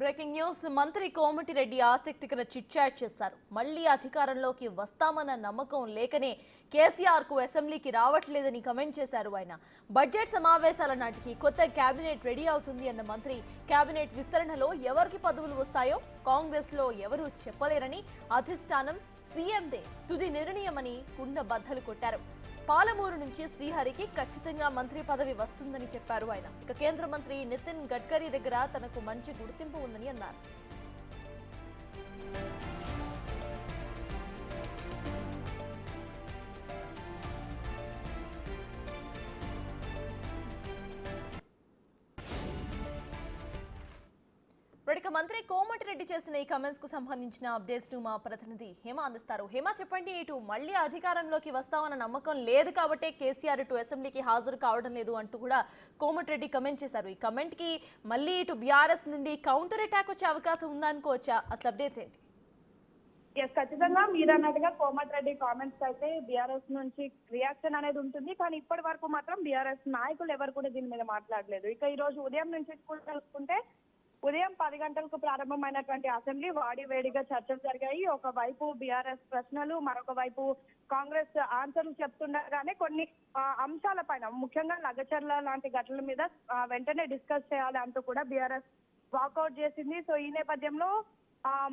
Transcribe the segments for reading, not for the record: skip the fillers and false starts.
Breaking news. మంత్రి కోమటిరెడ్డి ఆసక్తికర chit-chat చేశారు. మళ్లీ అధికారంలోకి వస్తామన్న నమ్మకం లేకనే కేసీఆర్ కు అసెంబ్లీకి రావట్లేదని కమెంట్ చేశారు ఆయన. బడ్జెట్ సమావేశాల నాటికి కొత్త కేబినెట్ రెడీ అవుతుంది అన్న మంత్రి కేబినెట్ విస్తరణలో ఎవరికి పదవులు వస్తాయో కాంగ్రెస్ లో ఎవరూ చెప్పలేరని, అధిష్టానం సీఎందే తుది నిర్ణయమని కుండ బద్దలు కొట్టారు. పాలమూరు నుంచి శ్రీహరికి ఖచ్చితంగా మంత్రి పదవి వస్తుందని చెప్పారు ఆయన. ఇక కేంద్ర మంత్రి నితిన్ గడ్కరీ దగ్గర తనకు మంచి గుర్తింపు ఉందని అన్నారు. ఇక మంత్రి కోమటిరెడ్డి చేసిన ఈ కమెంట్స్ కు సంబంధించిన అప్డేట్స్ ను మా ప్రతినిధి హేమ అందిస్తారు. హేమ, చెప్పండి, ఇటు మళ్ళీ అధికారంలోకి వస్తామన్న నమ్మకం లేదు కాబట్టి కేసీఆర్ ఇటు అసెంబ్లీకి హాజరు కావడం లేదు అంటూ కూడా కోమటిరెడ్డి కమెంట్ చేశారు. ఈ కమెంట్ కి మళ్ళీ ఇటు బీఆర్ఎస్ నుండి కౌంటర్ అటాక్ వచ్చే అవకాశం ఉందనుకోవచ్చా? అసలు అప్డేట్స్ ఏంటి? ఖచ్చితంగా మీరు అన్నట్టుగా కోమటిరెడ్డి కామెంట్స్ అయితే బీఆర్ఎస్ నుంచి రియాక్షన్ అనేది ఉంటుంది. కానీ ఇప్పటి వరకు మాత్రం బీఆర్ఎస్ నాయకులు ఎవరు కూడా దీని మీద మాట్లాడలేదు. ఇక ఈ రోజు ఉదయం నుంచి చూసుకుంటే ఉదయం 10 గంటలకు ప్రారంభమైనటువంటి అసెంబ్లీ వాడివేడిగా చర్చలు జరిగాయి. ఒకవైపు బీఆర్ఎస్ ప్రశ్నలు, మరొక వైపు కాంగ్రెస్ ఆన్సర్లు చెప్తుండగానే కొన్ని అంశాల పైన, ముఖ్యంగా లగచర్ల లాంటి ఘటనల మీద వెంటనే డిస్కస్ చేయాలి అంటూ కూడా బీఆర్ఎస్ వాకౌట్ చేసింది. సో ఈ నేపథ్యంలో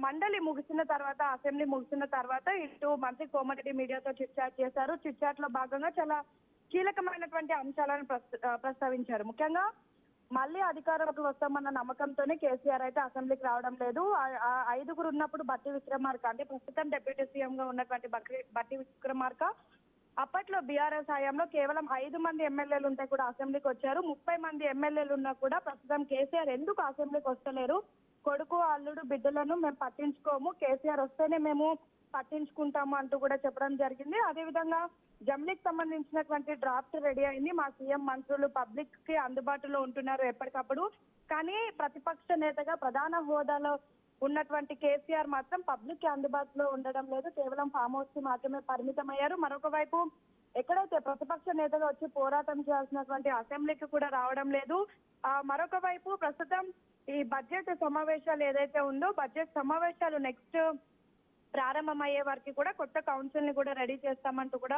మండలి ముగిసిన తర్వాత, అసెంబ్లీ ముగిసిన తర్వాత ఇటు మంత్రి కోమటిరెడ్డి మీడియాతో చిట్ చాట్ చేశారు. చిట్ చాట్ లో భాగంగా చాలా కీలకమైనటువంటి అంశాలను ప్రస్తావించారు. ముఖ్యంగా మళ్ళీ అధికారంలోకి వస్తామన్న నమ్మకంతోనే కేసీఆర్ అయితే అసెంబ్లీకి రావడం లేదు. 5గురు ఉన్నప్పుడు బట్టి విక్రమార్క, అంటే ప్రస్తుతం డిప్యూటీ సీఎం గా ఉన్నటువంటి బట్టి విక్రమార్క అప్పట్లో బీఆర్ఎస్ హయాంలో కేవలం 5 మంది ఎమ్మెల్యేలు ఉంటే కూడా అసెంబ్లీకి వచ్చారు. 30 మంది ఎమ్మెల్యేలు ఉన్నా కూడా ప్రస్తుతం కేసీఆర్ ఎందుకు అసెంబ్లీకి వస్తలేరు, కొడుకు అల్లుడు బిడ్డలను మేము పట్టించుకోము, కేసీఆర్ వస్తేనే మేము పట్టించుకుంటాము అంటూ కూడా చెప్పడం జరిగింది. అదేవిధంగా జమ్లీకి సంబంధించినటువంటి డ్రాఫ్ట్ రెడీ అయింది. మా సీఎం మంత్రులు పబ్లిక్ కి అందుబాటులో ఉంటున్నారు ఎప్పటికప్పుడు. కానీ ప్రతిపక్ష నేతగా ప్రధాన హోదాలో ఉన్నటువంటి కేసీఆర్ మాత్రం పబ్లిక్ కి అందుబాటులో ఉండడం లేదు. కేవలం ఫామ్ హౌస్ కి మాత్రమే పరిమితమయ్యారు. మరొక వైపు ఎక్కడైతే ప్రతిపక్ష నేతగా వచ్చి పోరాటం చేయాల్సినటువంటి అసెంబ్లీకి కూడా రావడం లేదు. మరొక వైపు ప్రస్తుతం ఈ బడ్జెట్ సమావేశాలు ఏదైతే ఉందో, బడ్జెట్ సమావేశాలు నెక్స్ట్ ప్రారంభమయ్యే వరకు కూడా కొత్త కౌన్సిల్ ని కూడా రెడీ చేస్తామంటూ కూడా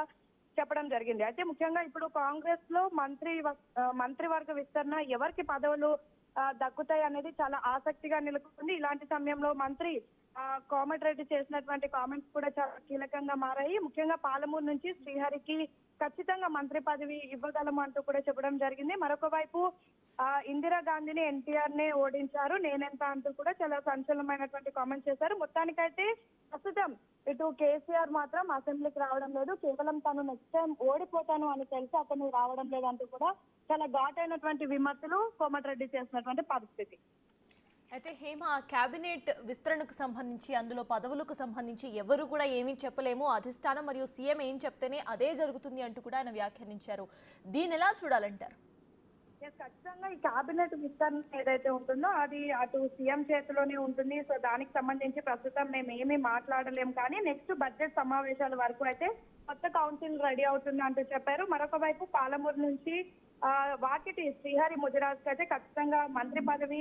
చెప్పడం జరిగింది. అయితే ముఖ్యంగా ఇప్పుడు కాంగ్రెస్ లో మంత్రివర్గ విస్తరణ ఎవరికి పదవులు దక్కుతాయి అనేది చాలా ఆసక్తిగా నెలకొంది. ఇలాంటి సమయంలో మంత్రి కోమటిరెడ్డి చేసినటువంటి కామెంట్స్ కూడా చాలా కీలకంగా మారాయి. ముఖ్యంగా పాలమూరు నుంచి శ్రీహరికి ఖచ్చితంగా మంత్రి పదవి ఇవ్వగలము అంటూ కూడా చెప్పడం జరిగింది. మరొక వైపు ఇందిరాగాంధీని ఎన్టీఆర్ నే ఓడించారు, నేనెంత అంటూ కూడా చాలా సంచలనమైనటువంటి కామెంట్స్ చేశారు. మొత్తానికైతే ప్రస్తుతం ఇటు కేసీఆర్ మాత్రం అసెంబ్లీకి రావడం లేదు. కేవలం తను నెక్స్ట్ టైం ఓడిపోతాను అని తెలిసి అతను రావడం లేదంటూ కూడా చాలా ఘాటైనటువంటి విమర్శలు కోమటిరెడ్డి చేసినటువంటి పరిస్థితి. అయితే హేమ, కేబినెట్ విస్తరణకు సంబంధించి, అందులో పదవులకు సంబంధించి ఎవరు కూడా ఏమీ చెప్పలేము, అధిష్టానం మరియు సీఎం ఏం చెప్తేనే అదే జరుగుతుంది అంటూ కూడా ఆయన వ్యాఖ్యానించారు. దీన్ని ఎలా చూడాలంటారు? ఖచ్చితంగా ఈ కేబినెట్ విస్తరణ ఏదైతే ఉంటుందో అది అటు సీఎం చేతిలోనే ఉంటుంది. సో దానికి సంబంధించి ప్రస్తుతం మేము ఏమీ మాట్లాడలేము. కానీ నెక్స్ట్ బడ్జెట్ సమావేశాల వరకు అయితే కొత్త కౌన్సిల్ రెడీ అవుతుంది అంటూ చెప్పారు. మరొక వైపు పాలమూరు నుంచి వాకిటి శ్రీహరి ముదిరాజ్కి అయితే ఖచ్చితంగా మంత్రి పదవి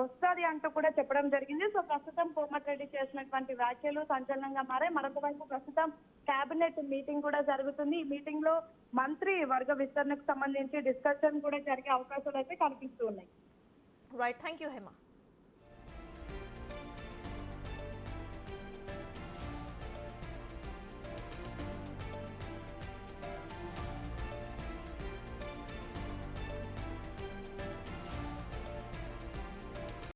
వస్తుంది అంటూ కూడా చెప్పడం జరిగింది. సో ప్రస్తుతం కోమటిరెడ్డి చేసినటువంటి వ్యాఖ్యలు సంచలనంగా మారాయి. మరొక వైపు ప్రస్తుతం కేబినెట్ మీటింగ్ కూడా జరుగుతుంది. ఈ మీటింగ్ లో మంత్రి వర్గ విస్తరణకు సంబంధించి డిస్కషన్ కూడా జరిగే అవకాశాలు అయితే కనిపిస్తూ ఉన్నాయి. Right, thank you Hema.